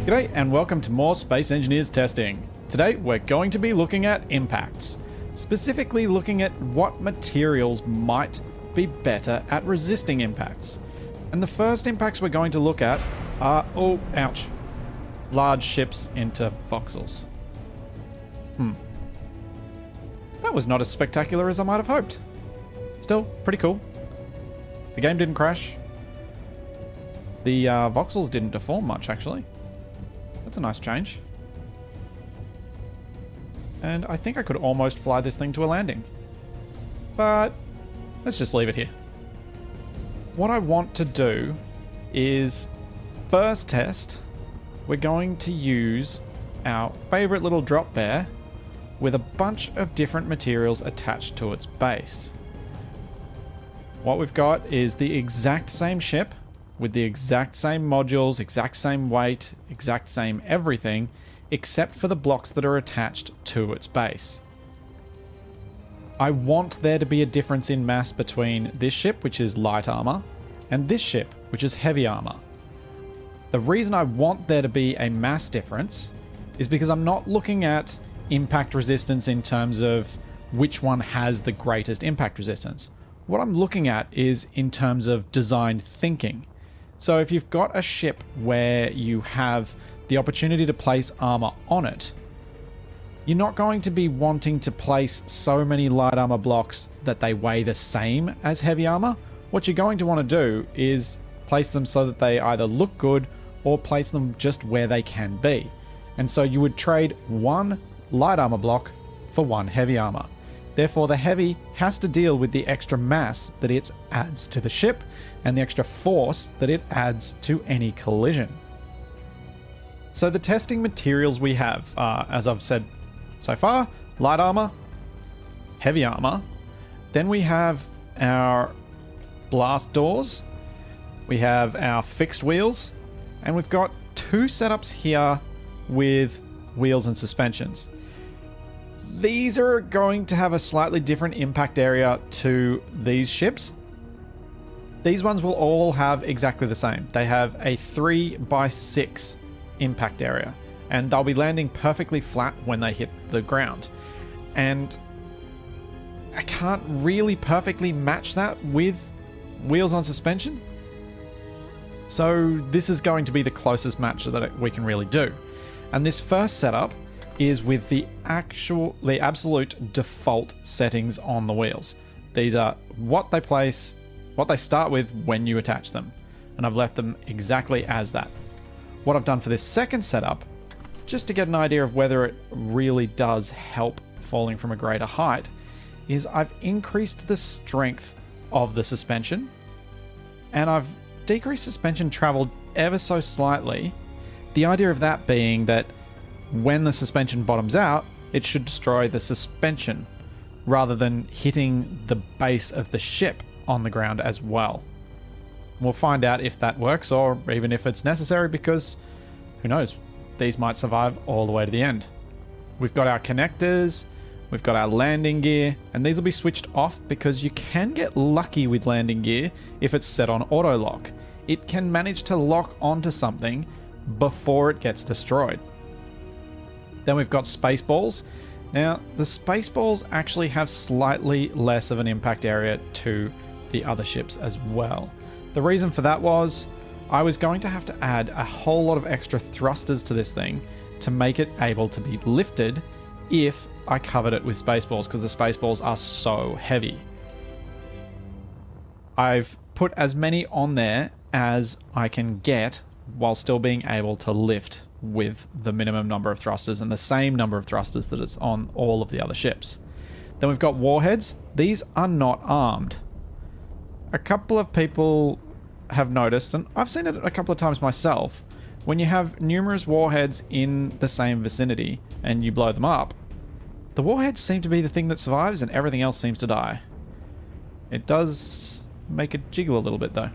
G'day and welcome to more Space Engineers testing. Today we're going to be looking at impacts, specifically looking at what materials might be better at resisting impacts. And the first impacts we're going to look at are, oh ouch, large ships into voxels. That was not as spectacular as I might have hoped. Still, pretty cool. The game didn't crash. The voxels didn't deform much actually. That's a nice change. And I think I could almost fly this thing to a landing. But let's just leave it here. What I want to do is, first test, we're going to use our favorite little drop bear with a bunch of different materials attached to its base. What we've got is the exact same ship with the exact same modules, exact same weight, exact same everything, except for the blocks that are attached to its base. I want there to be a difference in mass between this ship, which is light armor, and this ship, which is heavy armor. The reason I want there to be a mass difference is because I'm not looking at impact resistance in terms of which one has the greatest impact resistance. What I'm looking at is in terms of design thinking. So if you've got a ship where you have the opportunity to place armor on it, you're not going to be wanting to place so many light armor blocks that they weigh the same as heavy armor. What you're going to want to do is place them so that they either look good or place them just where they can be. And so you would trade one light armor block for one heavy armor. Therefore, the heavy has to deal with the extra mass that it adds to the ship and the extra force that it adds to any collision. So the testing materials we have are, as I've said so far, light armor, heavy armor. Then we have our blast doors. We have our fixed wheels. And we've got two setups here with wheels and suspensions. These are going to have a slightly different impact area to these ships. These ones will all have exactly the same. They have a 3x6 impact area, and they'll be landing perfectly flat when they hit the ground. And I can't really perfectly match that with wheels on suspension. So this is going to be the closest match that we can really do. And this first setup is with the absolute default settings on the wheels. These are what they start with when you attach them. And I've left them exactly as that. What I've done for this second setup, just to get an idea of whether it really does help falling from a greater height, is I've increased the strength of the suspension, and I've decreased suspension travel ever so slightly. The idea of that being that when the suspension bottoms out, it should destroy the suspension rather than hitting the base of the ship on the ground as well. We'll find out if that works or even if it's necessary, because who knows, these might survive all the way to the end. We've got our connectors, we've got our landing gear, and these will be switched off because you can get lucky with landing gear if it's set on auto lock. It can manage to lock onto something before it gets destroyed. Then we've got Spaceballs. Now, the Spaceballs actually have slightly less of an impact area to the other ships as well. The reason for that was I was going to have to add a whole lot of extra thrusters to this thing to make it able to be lifted if I covered it with Spaceballs, because the Spaceballs are so heavy. I've put as many on there as I can get while still being able to lift with the minimum number of thrusters and the same number of thrusters that it's on all of the other ships. Then we've got Warheads. These are not armed. A couple of people have noticed, and I've seen it a couple of times myself, when you have numerous Warheads in the same vicinity and you blow them up, the Warheads seem to be the thing that survives and everything else seems to die. It does make it jiggle a little bit though.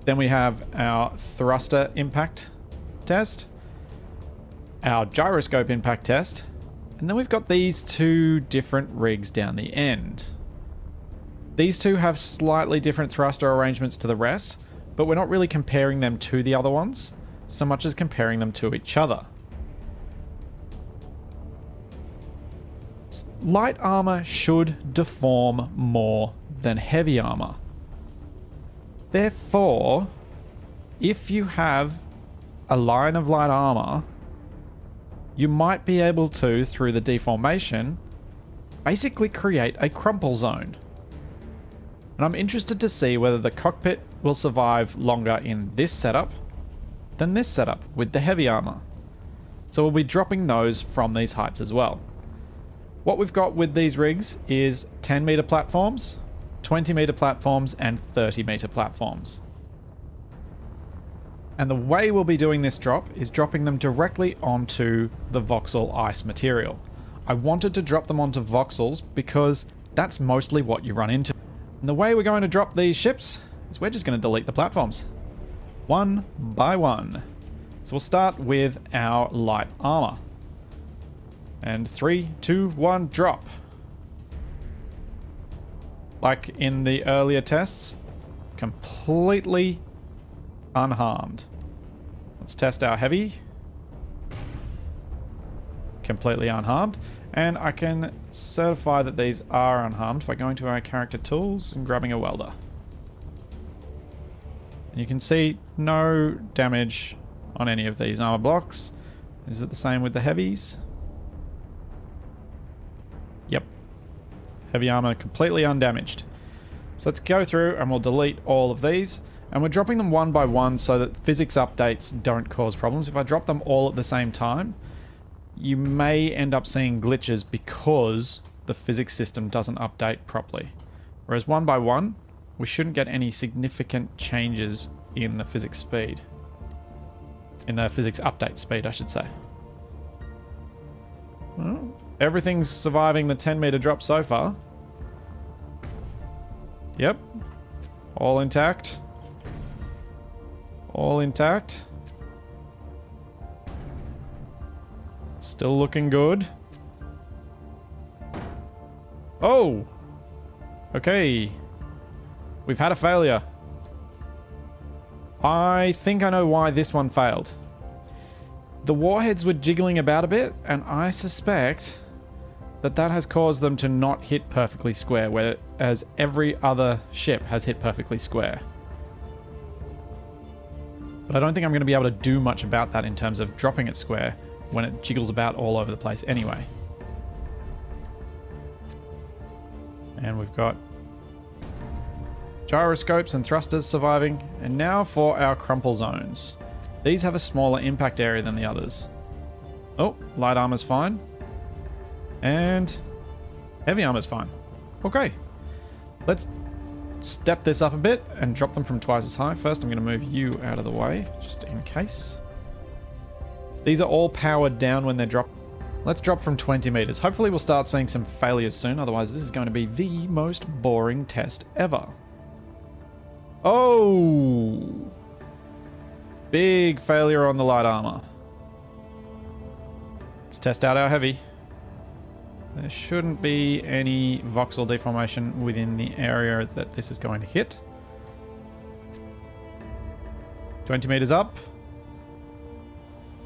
Then we have our thruster impact test, our gyroscope impact test, and then we've got these two different rigs down the end. These two have slightly different thruster arrangements to the rest, but we're not really comparing them to the other ones. so much as comparing them to each other. Light armor should deform more than heavy armor. Therefore, if you have a line of light armor, you might be able to, through the deformation, basically create a crumple zone. And I'm interested to see whether the cockpit will survive longer in this setup than this setup with the heavy armor. So we'll be dropping those from these heights as well. What we've got with these rigs is 10 meter platforms, 20 meter platforms, and 30 meter platforms. And the way we'll be doing this drop is dropping them directly onto the voxel ice material. I wanted to drop them onto voxels because that's mostly what you run into. And the way we're going to drop these ships is we're just going to delete the platforms, one by one. So we'll start with our light armor. And 3, 2, 1, drop. Like in the earlier tests, completely unharmed. Let's test our heavy. Completely unharmed. And I can certify that these are unharmed by going to our character tools and grabbing a welder. And you can see no damage on any of these armor blocks. Is it the same with the heavies? Yep. Heavy armor completely undamaged. So let's go through and we'll delete all of these. And we're dropping them one by one so that physics updates don't cause problems. If I drop them all at the same time, you may end up seeing glitches because the physics system doesn't update properly. Whereas one by one, we shouldn't get any significant changes in the physics speed. In the physics update speed, I should say. Well, everything's surviving the 10 meter drop so far. Yep. All intact. All intact. Still looking good. Oh! Okay. We've had a failure. I think I know why this one failed. The warheads were jiggling about a bit, and I suspect that that has caused them to not hit perfectly square, whereas every other ship has hit perfectly square. But I don't think I'm going to be able to do much about that in terms of dropping it square when it jiggles about all over the place anyway. And we've got gyroscopes and thrusters surviving. And now for our crumple zones. These have a smaller impact area than the others. Oh, light armor's fine. And heavy armor's fine. Okay. Let's step this up a bit and drop them from twice as high. First, I'm going to move you out of the way, just in case. These are all powered down when they're dropped. Let's drop from 20 meters. Hopefully we'll start seeing some failures soon. Otherwise, this is going to be the most boring test ever. Oh! Big failure on the light armor. Let's test out our heavy. There shouldn't be any voxel deformation within the area that this is going to hit. 20 meters up.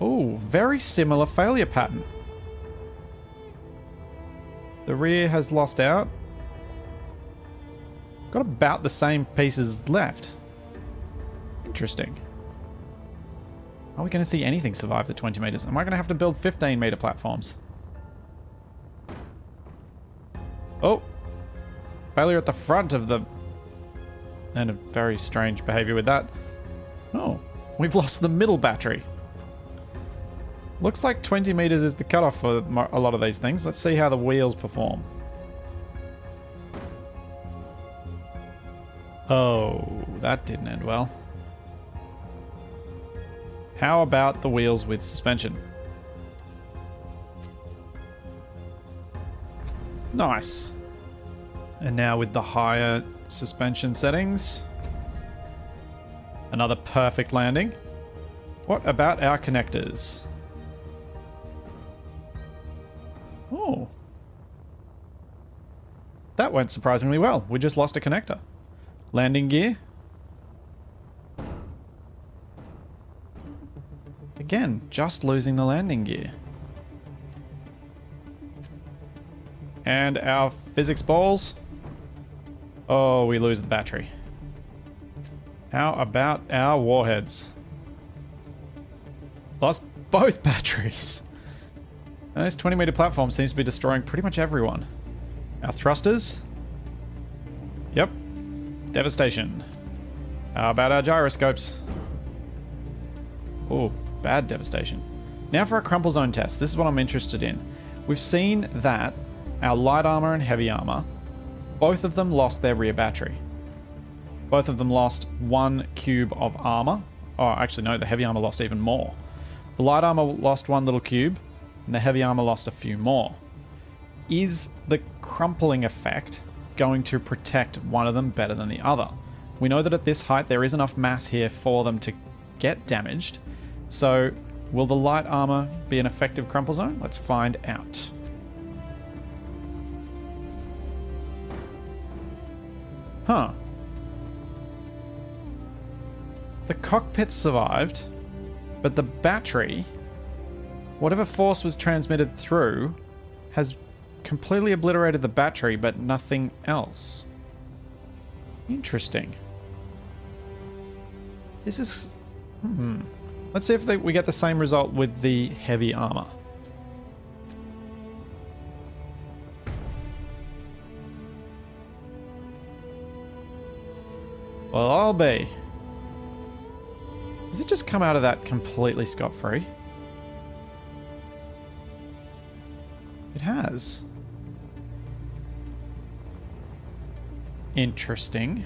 Oh, very similar failure pattern. The rear has lost out. Got about the same pieces left. Interesting. Are we going to see anything survive the 20 meters? Am I going to have to build 15 meter platforms? Oh! Failure at the front of the... And a very strange behavior with that. Oh, we've lost the middle battery. Looks like 20 meters is the cutoff for a lot of these things. Let's see how the wheels perform. Oh, that didn't end well. How about the wheels with suspension? Nice. And now with the higher suspension settings. Another perfect landing. What about our connectors? Oh. That went surprisingly well. We just lost a connector. Landing gear. Again, just losing the landing gear. And our physics balls. Oh, we lose the battery. How about our warheads? Lost both batteries. And this 20-meter platform seems to be destroying pretty much everyone. Our thrusters. Yep. Devastation. How about our gyroscopes? Oh, bad devastation. Now for our crumple zone test. This is what I'm interested in. We've seen that our light armor and heavy armor, both of them lost their rear battery. Both of them lost 1 cube of armor. Oh, actually no, the heavy armor lost even more. The light armor lost 1 little cube, and the heavy armor lost a few more. Is the crumpling effect going to protect one of them better than the other? We know that at this height there is enough mass here for them to get damaged. So will the light armor be an effective crumple zone? Let's find out. Huh. The cockpit survived, but the battery, whatever force was transmitted through, has completely obliterated the battery, but nothing else. Interesting. This is... Let's see if we get the same result with the heavy armor. Well, I'll be. Does it just come out of that completely scot-free? It has. Interesting.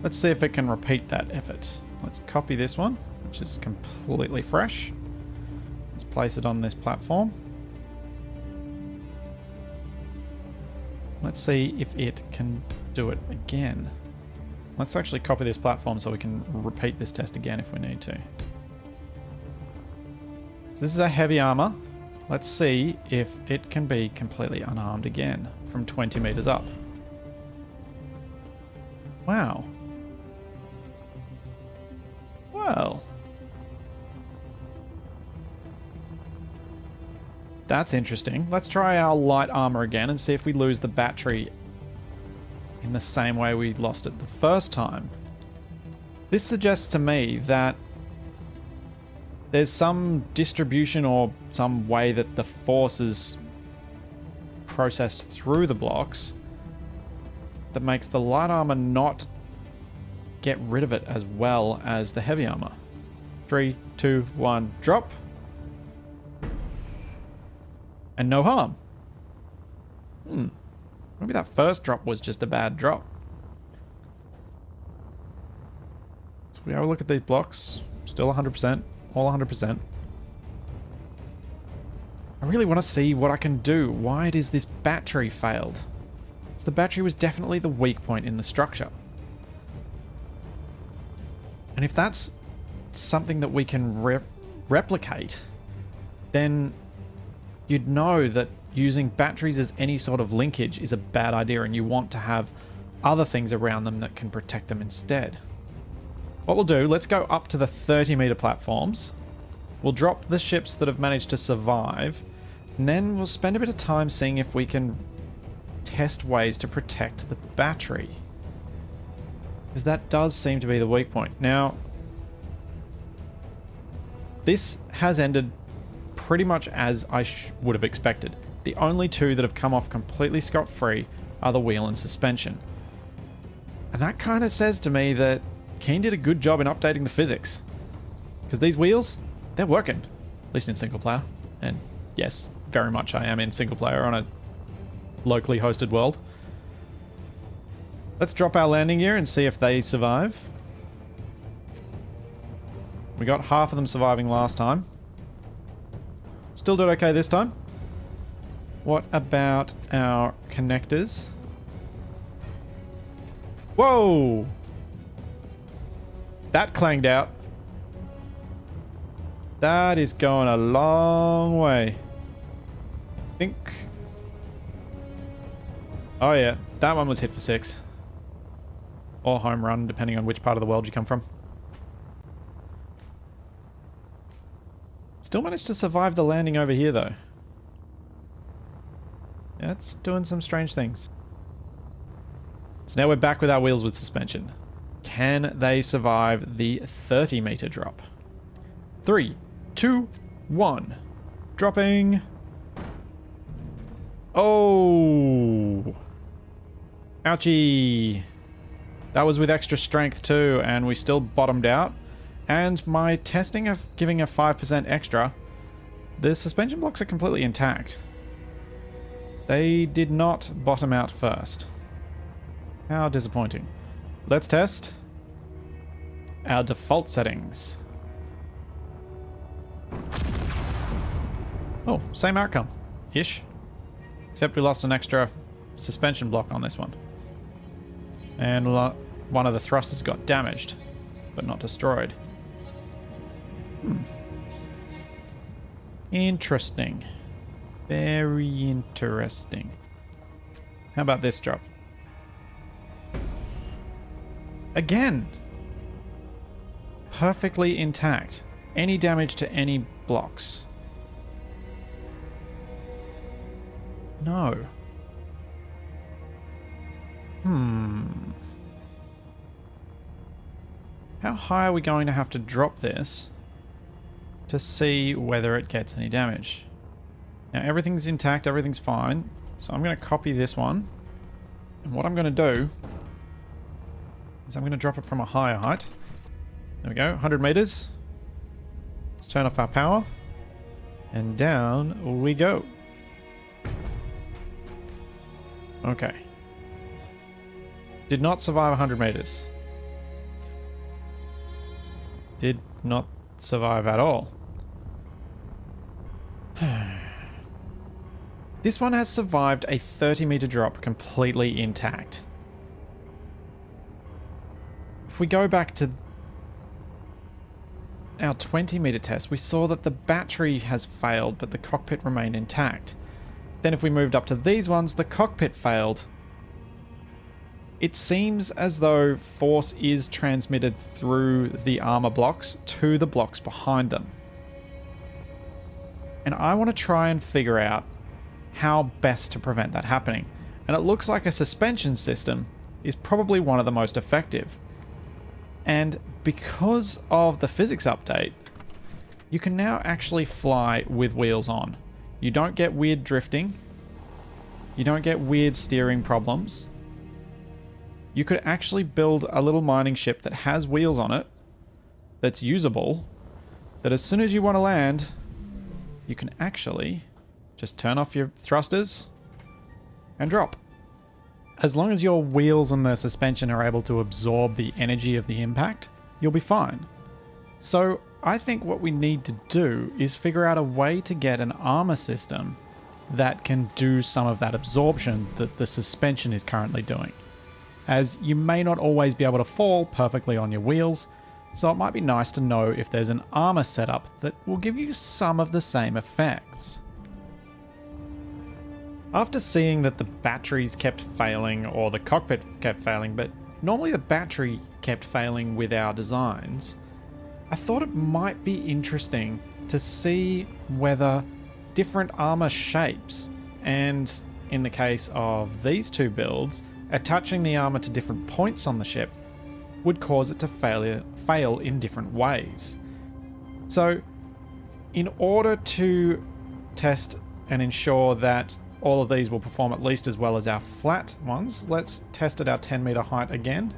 Let's see if it can repeat that effort. Let's copy this one, which is completely fresh. Let's place it on this platform. Let's see if it can do it again. Let's actually copy this platform so we can repeat this test again if we need to. So this is a heavy armor. Let's see if it can be completely unarmed again from 20 meters up. Wow. Well. That's interesting. Let's try our light armor again and see if we lose the battery in the same way we lost it the first time. This suggests to me that there's some distribution or some way that the force is processed through the blocks that makes the light armor not get rid of it as well as the heavy armor. 3, 2, 1, drop. And no harm. Maybe that first drop was just a bad drop. So we have a look at these blocks. Still 100%. All 100%. I really want to see what I can do. Why does this battery failed? So the battery was definitely the weak point in the structure. And if that's something that we can replicate, then you'd know that using batteries as any sort of linkage is a bad idea, and you want to have other things around them that can protect them instead. What we'll do, let's go up to the 30-meter platforms. We'll drop the ships that have managed to survive, and then we'll spend a bit of time seeing if we can test ways to protect the battery. Because that does seem to be the weak point. Now, this has ended pretty much as I would have expected. The only two that have come off completely scot-free are the wheel and suspension. And that kind of says to me that Keen did a good job in updating the physics. Because these wheels, they're working. At least in single player. And yes, very much I am in single player on a locally hosted world. Let's drop our landing gear and see if they survive. We got half of them surviving last time. Still did okay this time. What about our connectors? Whoa! That clanged out. That is going a long way. I think... Oh yeah, that one was hit for 6. Or home run, depending on which part of the world you come from. Still managed to survive the landing over here, though. Yeah, it's doing some strange things. So now we're back with our wheels with suspension. Can they survive the 30-meter drop? 3, 2, 1. Dropping. Oh. Ouchie. That was with extra strength too, and we still bottomed out. And my testing of giving a 5% extra, the suspension blocks are completely intact. They did not bottom out first. How disappointing. Let's test our default settings. Oh, same outcome-ish. Except we lost an extra suspension block on this one. And one of the thrusters got damaged, but not destroyed. Interesting. Very interesting. How about this drop? Again! Perfectly intact. Any damage to any blocks? No. How high are we going to have to drop this to see whether it gets any damage? Now everything's intact, everything's fine. So I'm going to copy this one. And what I'm going to do is I'm going to drop it from a higher height. There we go, 100 meters. Let's turn off our power. And down we go. Okay. Did not survive 100 meters. Did not survive at all. This one has survived a 30-meter drop completely intact. If we go back to our 20-meter test, we saw that the battery has failed, but the cockpit remained intact. Then if we moved up to these ones, the cockpit failed. It seems as though force is transmitted through the armor blocks to the blocks behind them. And I want to try and figure out how best to prevent that happening. And it looks like a suspension system is probably one of the most effective. And because of the physics update, you can now actually fly with wheels on. You don't get weird drifting. You don't get weird steering problems. You could actually build a little mining ship that has wheels on it, that's usable, that as soon as you want to land, you can actually just turn off your thrusters and drop. As long as your wheels and the suspension are able to absorb the energy of the impact, you'll be fine. So I think what we need to do is figure out a way to get an armor system that can do some of that absorption that the suspension is currently doing. As you may not always be able to fall perfectly on your wheels, so it might be nice to know if there's an armor setup that will give you some of the same effects. After seeing that the batteries kept failing, or the cockpit kept failing, but normally the battery kept failing with our designs, I thought it might be interesting to see whether different armor shapes, and in the case of these two builds, attaching the armor to different points on the ship would cause it to fail in different ways. So, in order to test and ensure that all of these will perform at least as well as our flat ones, let's test at our 10-meter height again.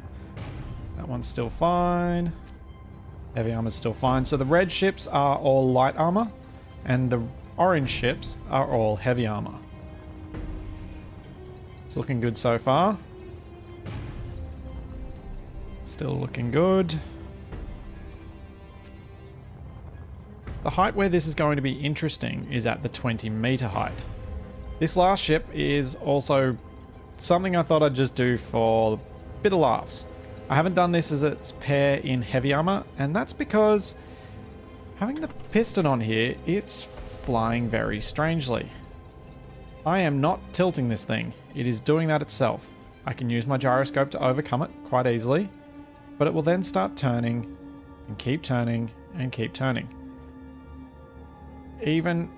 That one's still fine. Heavy armor's still fine. So the red ships are all light armor, and the orange ships are all heavy armor. It's looking good so far. Still looking good. The height where this is going to be interesting is at the 20-meter height. This last ship is also something I thought I'd just do for a bit of laughs. I haven't done this as its pair in heavy armor, and that's because having the piston on here, it's flying very strangely. I am not tilting this thing. It is doing that itself. I can use my gyroscope to overcome it quite easily, but it will then start turning and keep turning and keep turning. even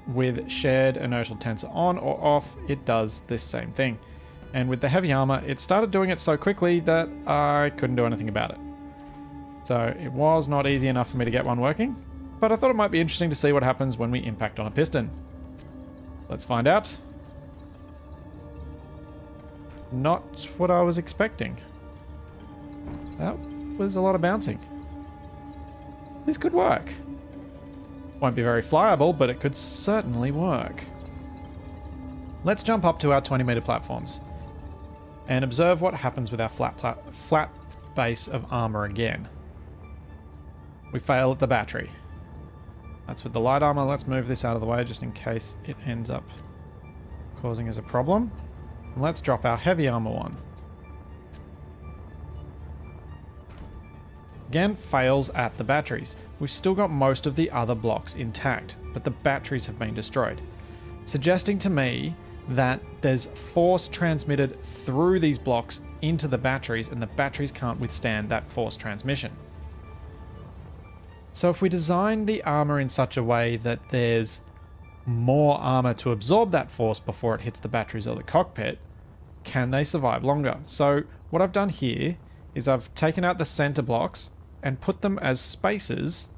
with shared inertial tensor on or off, it does this same thing. And with the heavy armor, it started doing it so quickly that I couldn't do anything about it. So it was not easy enough for me to get one working, but I thought it might be interesting to see what happens when we impact on a piston. Let's find out. Not what I was expecting. That was a lot of bouncing. This could work. Won't be very flyable, but it could certainly work. Let's jump up to our 20-meter platforms and observe what happens with our flat base of armor again. We fail at the battery. That's with the light armor. Let's move this out of the way just in case it ends up causing us a problem. And let's drop our heavy armor one. Again, fails at the batteries. We've still got most of the other blocks intact, but the batteries have been destroyed, suggesting to me that there's force transmitted through these blocks into the batteries, and the batteries can't withstand that force transmission. So if we design the armor in such a way that there's more armor to absorb that force before it hits the batteries or the cockpit, can they survive longer? So what I've done here is I've taken out the center blocks and put them as spaces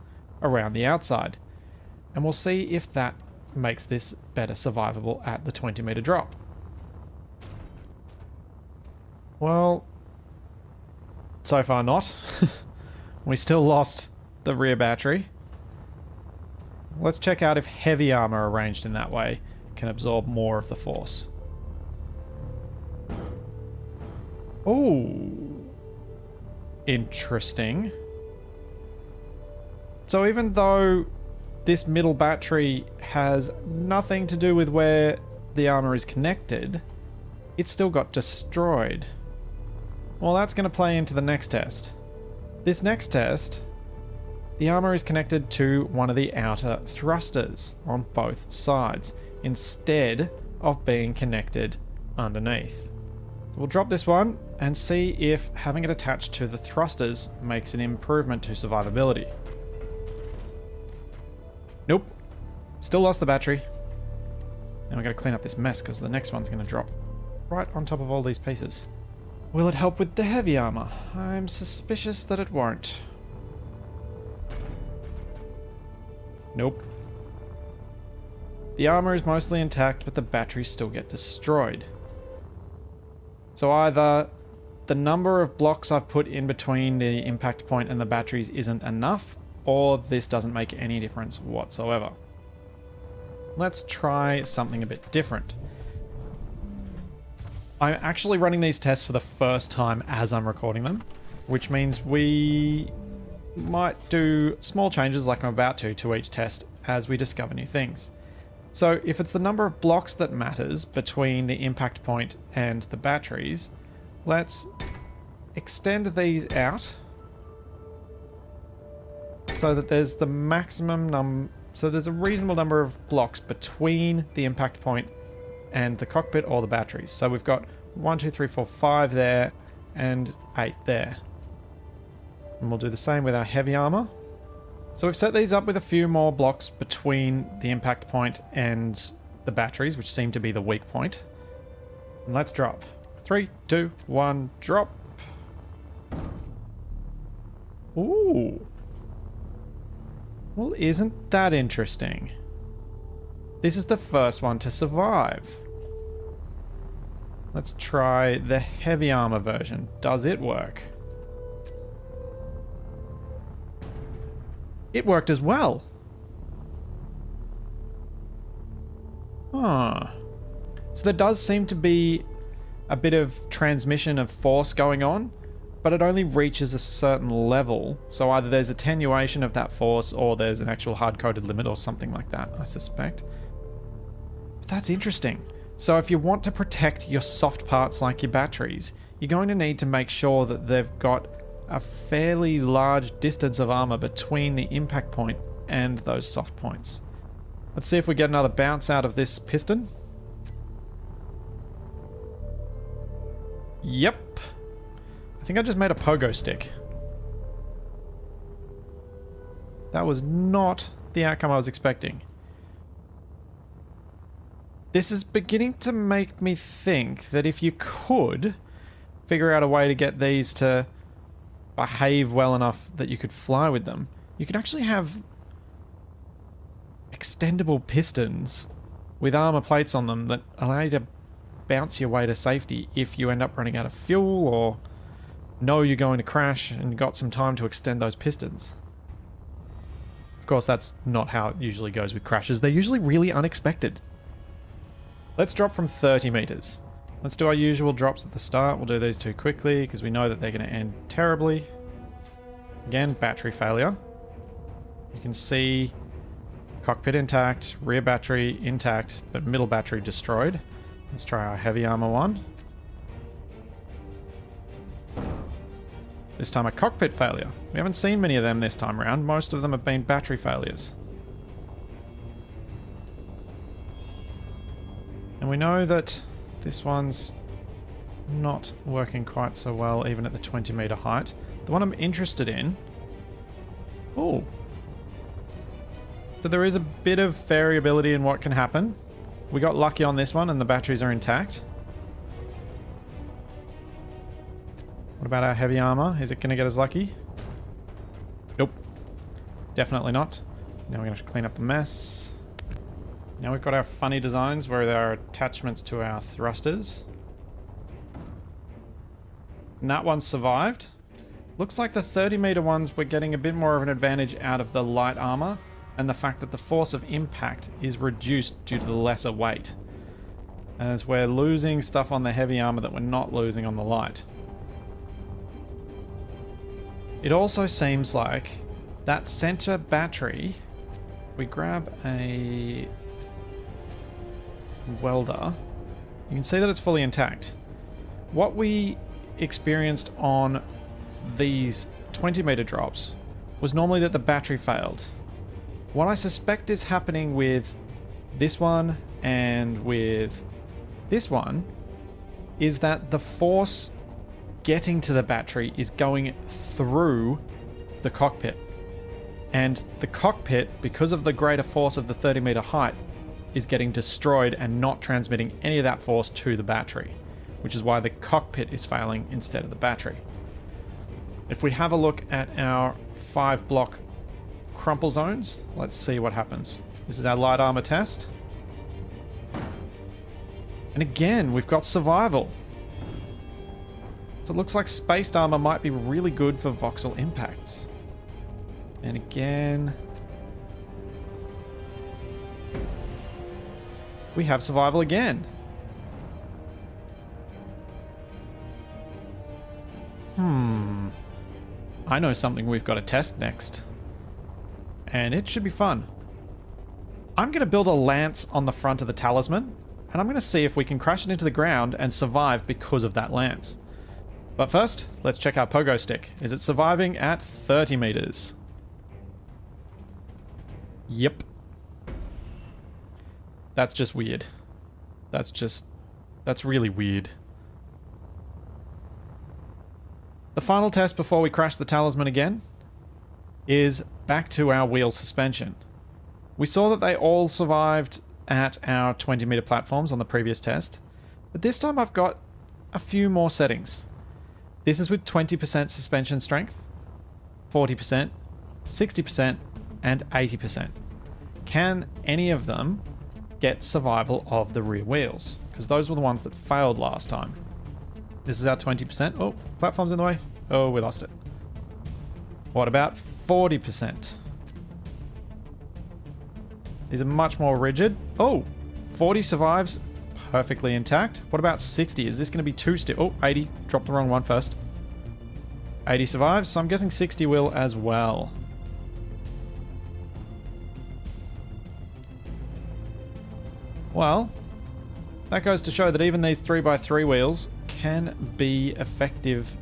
around the outside. And we'll see if that makes this better survivable at the 20-meter drop. Well, so far not. We still lost the rear battery. Let's check out if heavy armor arranged in that way can absorb more of the force. Oh, interesting. So even though this middle battery has nothing to do with where the armor is connected, it still got destroyed. Well, that's going to play into the next test. This next test, the armor is connected to one of the outer thrusters on both sides, instead of being connected underneath. So we'll drop this one and see if having it attached to the thrusters makes an improvement to survivability. Nope. Still lost the battery. Now we've got to clean up this mess because the next one's going to drop right on top of all these pieces. Will it help with the heavy armor? I'm suspicious that it won't. Nope. The armor is mostly intact, but the batteries still get destroyed. So either the number of blocks I've put in between the impact point and the batteries isn't enough, or this doesn't make any difference whatsoever. Let's try something a bit different. I'm actually running these tests for the first time as I'm recording them, which means we might do small changes like I'm about to each test as we discover new things. So if it's the number of blocks that matters between the impact point and the batteries, let's extend these out so that there's the maximum so there's a reasonable number of blocks between the impact point and the cockpit or the batteries. So we've got 1, 2, 3, 4, 5 there and 8 there. And we'll do the same with our heavy armor. So we've set these up with a few more blocks between the impact point and the batteries, which seem to be the weak point. And let's drop. 3, 2, 1, drop. Ooh. Well, isn't that interesting? This is the first one to survive. Let's try the heavy armor version. Does it work? It worked as well. Huh. So there does seem to be a bit of transmission of force going on, but it only reaches a certain level. So either there's attenuation of that force or there's an actual hard-coded limit or something like that, I suspect. But that's interesting. So if you want to protect your soft parts like your batteries, you're going to need to make sure that they've got a fairly large distance of armor between the impact point and those soft points. Let's see if we get another bounce out of this piston. Yep. I think I just made a pogo stick. That was not the outcome I was expecting. This is beginning to make me think that if you could figure out a way to get these to behave well enough that you could fly with them, you could actually have extendable pistons with armor plates on them that allow you to bounce your way to safety if you end up running out of fuel or know you're going to crash and got some time to extend those pistons. Of course, that's not how it usually goes with crashes. They're usually really unexpected. Let's drop from 30 meters. Let's do our usual drops at the start. We'll do these two quickly because we know that they're going to end terribly. Again, battery failure. You can see cockpit intact, rear battery intact, but middle battery destroyed. Let's try our heavy armor one. This time a cockpit failure. We haven't seen many of them this time around. Most of them have been battery failures. And we know that this one's not working quite so well even at the 20 meter height. The one I'm interested in... Oh. So there is a bit of variability in what can happen. We got lucky on this one and the batteries are intact. What about our heavy armor? Is it going to get us lucky? Nope. Definitely not. Now we're going to have to clean up the mess. Now we've got our funny designs where there are attachments to our thrusters. And that one survived. Looks like the 30 meter ones were getting a bit more of an advantage out of the light armor and the fact that the force of impact is reduced due to the lesser weight, as we're losing stuff on the heavy armor that we're not losing on the light. It also seems like that center battery, we grab a welder, you can see that it's fully intact. What we experienced on these 20 meter drops was normally that the battery failed. What I suspect is happening with this one and with this one is that the force getting to the battery is going through the cockpit. And the cockpit, because of the greater force of the 30 meter height, is getting destroyed and not transmitting any of that force to the battery, which is why the cockpit is failing instead of the battery. If we have a look at our 5 block crumple zones, let's see what happens. This is our light armor test. And again, we've got survival. So it looks like spaced armor might be really good for voxel impacts. And again, we have survival again. I know something we've got to test next. And it should be fun. I'm going to build a lance on the front of the talisman, and I'm going to see if we can crash it into the ground and survive because of that lance. But first, let's check our pogo stick. Is it surviving at 30 meters? Yep. That's just weird. That's really weird. The final test before we crash the talisman again is back to our wheel suspension. We saw that they all survived at our 20 meter platforms on the previous test, but this time I've got a few more settings. This is with 20% suspension strength, 40%, 60%, and 80%. Can any of them get survival of the rear wheels? Because those were the ones that failed last time. This is our 20%. Oh, platform's in the way. Oh, we lost it. What about 40%? These are much more rigid. Oh, 40 survives perfectly intact. What about 60? Is this going to be too stiff? Oh, 80. Dropped the wrong one first. 80 survives, so I'm guessing 60 will as well. Well, that goes to show that even these 3x3 wheels can be effective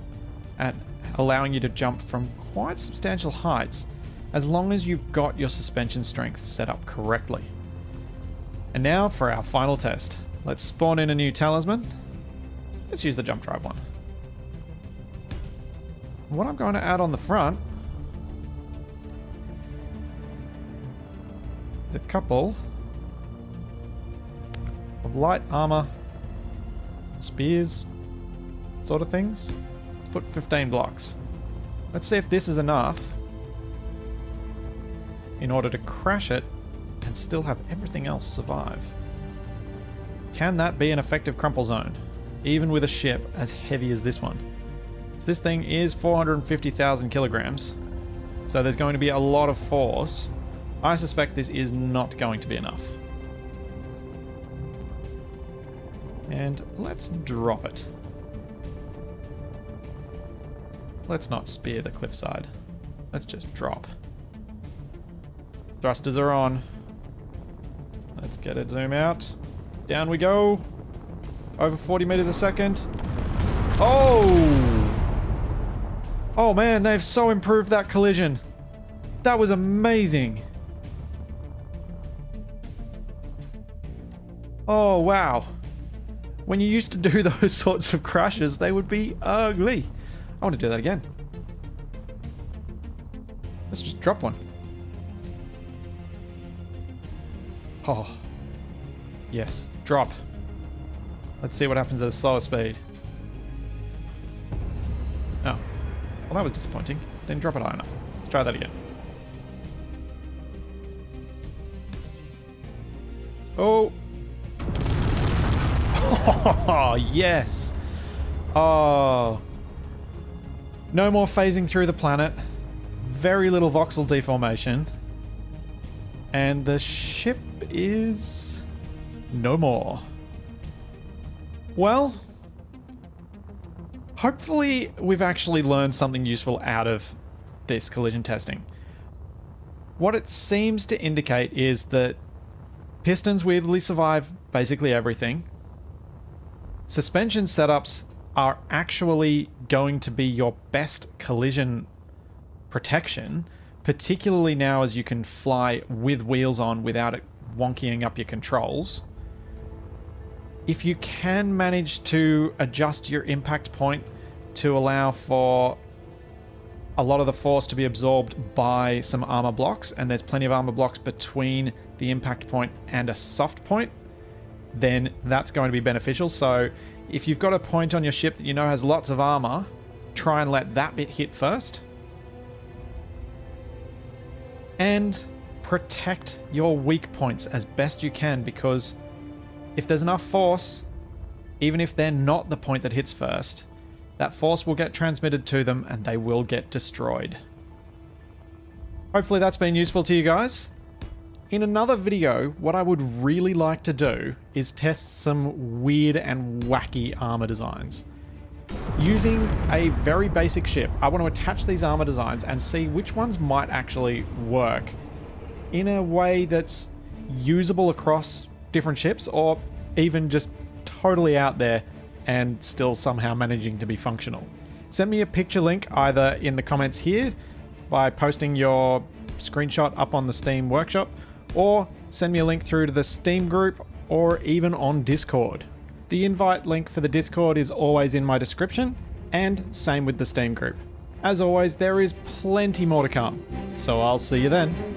at allowing you to jump from quite substantial heights as long as you've got your suspension strength set up correctly. And now for our final test. Let's spawn in a new talisman. Let's use the jump drive one. What I'm going to add on the front is a couple of light armor, spears, sort of things. Let's put 15 blocks. Let's see if this is enough in order to crash it and still have everything else survive. Can that be an effective crumple zone, even with a ship as heavy as this one? So this thing is 450,000 kilograms, so there's going to be a lot of force. I suspect this is not going to be enough. And let's drop it. Let's not spear the cliffside. Let's just drop. Thrusters are on. Let's get it, zoom out. Down we go. Over 40 meters a second. Oh! Oh man, they've so improved that collision. That was amazing. Oh wow. When you used to do those sorts of crashes, they would be ugly. I want to do that again. Let's just drop one. Oh. Yes, drop. Let's see what happens at a slower speed. Oh. Well, that was disappointing. Didn't drop it high enough. Let's try that again. Oh. Oh, yes. Oh. No more phasing through the planet. Very little voxel deformation. And the ship is no more. Well, hopefully we've actually learned something useful out of this collision testing. What it seems to indicate is that pistons weirdly survive basically everything. Suspension setups are actually going to be your best collision protection, particularly now as you can fly with wheels on without it wonkying up your controls. If you can manage to adjust your impact point to allow for a lot of the force to be absorbed by some armor blocks, and there's plenty of armor blocks between the impact point and a soft point, then that's going to be beneficial. So if you've got a point on your ship that you know has lots of armor, try and let that bit hit first. And protect your weak points as best you can, because if there's enough force, even if they're not the point that hits first, that force will get transmitted to them and they will get destroyed. Hopefully that's been useful to you guys. In another video, what I would really like to do is test some weird and wacky armor designs. Using a very basic ship, I want to attach these armor designs and see which ones might actually work in a way that's usable across different ships, or even just totally out there and still somehow managing to be functional. Send me a picture link either in the comments here by posting your screenshot up on the Steam workshop, or send me a link through to the Steam group, or even on Discord. The invite link for the Discord is always in my description, and same with the Steam group. As always, there is plenty more to come, so I'll see you then.